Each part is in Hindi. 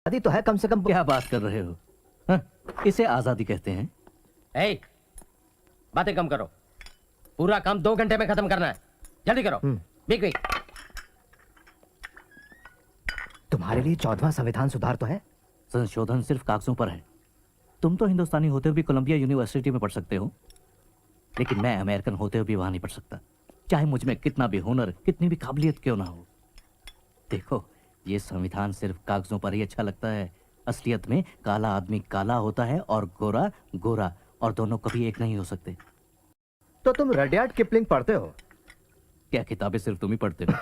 आजादी तो है कम से कम। क्या बात कर रहे हो? हाँ, इसे आजादी कहते हैं। ए, बातें कम करो, पूरा काम 2 घंटे में खत्म करना है, जल्दी करो। Big big. तुम्हारे लिए 14वां संविधान सुधार तो है। संशोधन सिर्फ कागजों पर है। तुम तो हिंदुस्तानी होते हुए भी कोलंबिया यूनिवर्सिटी में पढ़ सकते हो, लेकिन मैं अमेरिकन होते हुए भी वहां नहीं पढ़ सकता, चाहे मुझ में कितना भी हुनर, कितनी भी काबिलियत क्यों ना हो। देखो, ये संविधान सिर्फ कागजों पर ही अच्छा लगता है। असलियत में काला आदमी काला होता है और गोरा गोरा, और दोनों कभी एक नहीं हो सकते। तो तुम रडियार्ड किपलिंग पढ़ते हो? क्या किताबें सिर्फ तुम ही पढ़ते हो?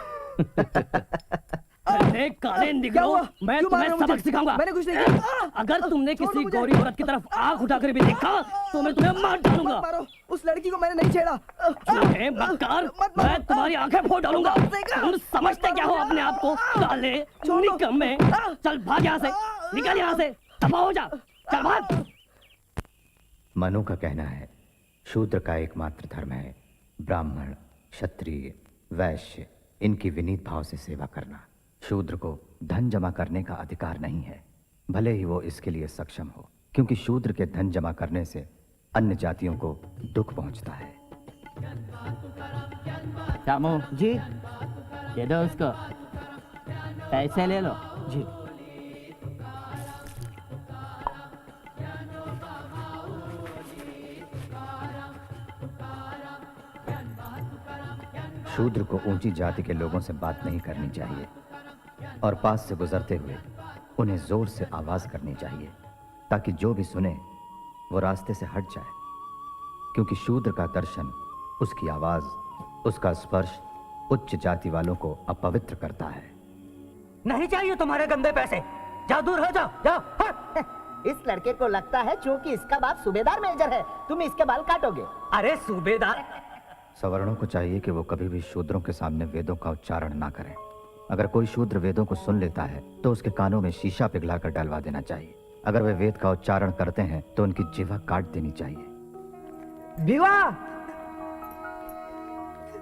अरे काले निगरो, मैं तुम्हें सबक सिखाऊंगा। मैंने कुछ नहीं किया। अगर तुमने किसी गोरी औरत की तरफ आंख उठाकर भी देखा तो मैं तुम्हें मार डालूंगा। मारो, उस लड़की को मैंने नहीं छेड़ा। झूठे बककार, मैं तुम्हारी आंखें फोड़ डालूंगा। तुम समझते क्या हो अपने आप को? काले निकम्मे, चल भाग यहाँ से, निकल यहाँ से, दफा हो जा, चल भाग। मनु का कहना है शूद्र का एकमात्र धर्म है ब्राह्मण, क्षत्रिय, वैश्य इनकी विनीत भाव से सेवा करना। शूद्र को धन जमा करने का अधिकार नहीं है, भले ही वो इसके लिए सक्षम हो, क्योंकि शूद्र के धन जमा करने से अन्य जातियों को दुख पहुंचता है। रामू जी दे दो उसको, पैसे ले लो। जी। शूद्र को ऊंची जाति के लोगों से बात नहीं करनी चाहिए और पास से गुजरते हुए उन्हें जोर से आवाज करनी चाहिए, ताकि जो भी सुने वो रास्ते से हट जाए, क्योंकि शूद्र का दर्शन, उसकी आवाज, उसका स्पर्श उच्च जाति वालों को अपवित्र करता है। नहीं चाहिए तुम्हारे गंदे पैसे, जाओ दूर हो जाओ, जाओ। इस लड़के को लगता है क्योंकि इसका बाप सूबेदार मेजर है, तुम इसके बाल काटोगे। अरे सूबेदार। सवर्णों को चाहिए कि वो कभी भी शूद्रों के सामने वेदों का उच्चारण ना करें। अगर कोई शूद्र वेदों को सुन लेता है तो उसके कानों में शीशा पिघलाकर डलवा देना चाहिए। अगर वे वेद का उच्चारण करते हैं तो उनकी जिह्वा काट देनी चाहिए। विवाह,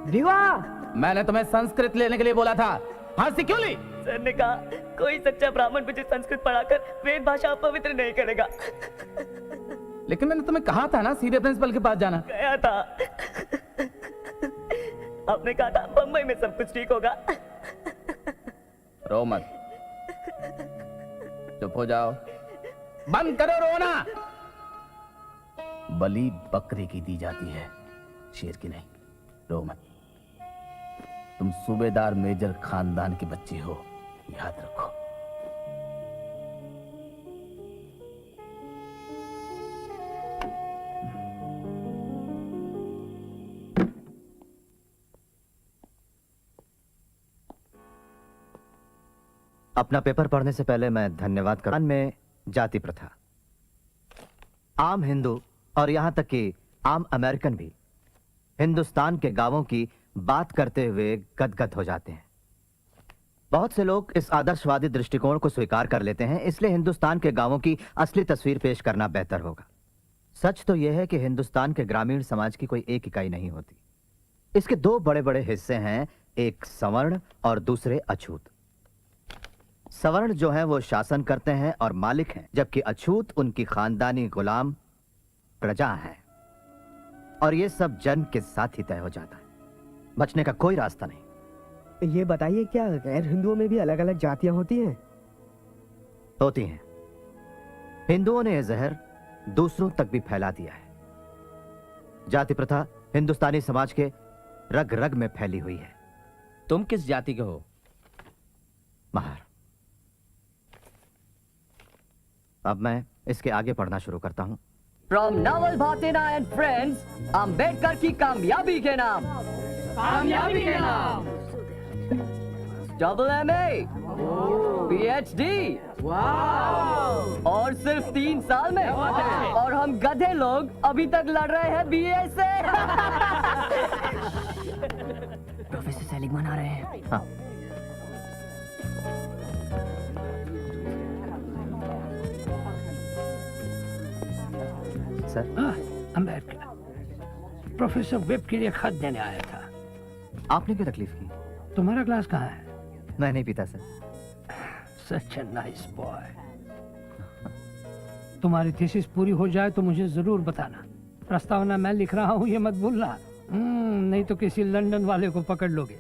विवाह। मैंने तुम्हें संस्कृत लेने के लिए बोला था, फांसी क्यों ली? सर ने कहा कोई सच्चा ब्राह्मण मुझे संस्कृत पढ़ाकर वेद भाषा अपवित्र नहीं करेगा। लेकिन मैंने तुम्हें कहा था ना सीधे प्रिंसिपल के पास जाना। गया था, आपने कहा था बम्बई में सब कुछ ठीक होगा। रो मत, चुप हो जाओ, बंद करो रोना। बलि बकरे की दी जाती है, शेर की नहीं। रो मत, तुम सूबेदार मेजर खानदान के बच्चे हो, याद रखो। अपना पेपर पढ़ने से पहले मैं धन्यवाद कर में जाति प्रथा, आम हिंदू और यहां तक कि आम अमेरिकन भी हिंदुस्तान के गांवों की बात करते हुए गदगद हो जाते हैं। बहुत से लोग इस आदर्शवादी दृष्टिकोण को स्वीकार कर लेते हैं, इसलिए हिंदुस्तान के गांवों की असली तस्वीर पेश करना बेहतर होगा। सच तो यह है कि हिंदुस्तान के ग्रामीण समाज की कोई एक इकाई नहीं होती। इसके 2 बड़े बड़े हिस्से हैं, एक सवर्ण और दूसरे अछूत। सवर्ण जो हैं वो शासन करते हैं और मालिक हैं, जबकि अछूत उनकी खानदानी गुलाम प्रजा है। और ये सब जन्म के साथ ही तय हो जाता है, बचने का कोई रास्ता नहीं। ये बताइए, क्या गैर हिंदुओं में भी अलग अलग जातियां होती हैं? होती हैं। हिंदुओं ने यह जहर दूसरों तक भी फैला दिया है। जाति प्रथा हिंदुस्तानी समाज के रग रग में फैली हुई है। तुम किस जाति के हो? महार। अब मैं इसके आगे पढ़ना शुरू करता हूं। फ्रॉम नावल भाटेना एंड फ्रेंड्स, अम्बेडकर की कामयाबी के नाम, कामयाबी के नाम, MA, PhD, और सिर्फ 3 साल में। और हम गधे लोग अभी तक लड़ रहे हैं BA से। प्रोफेसर सेलिगमैन आ रहे हैं। हाँ। सर, अम्बेडकर, प्रोफेसर वेब के लिए खत देने आया था। आपने क्यों तकलीफ की? तुम्हारा ग्लास कहाँ है? मैं नहीं पीता sir. Such a nice boy. तुम्हारी थीसिस पूरी हो जाए तो मुझे जरूर बताना। प्रस्तावना मैं लिख रहा हूँ, ये मत भूलना। नहीं तो किसी लंदन वाले को पकड़ लोगे।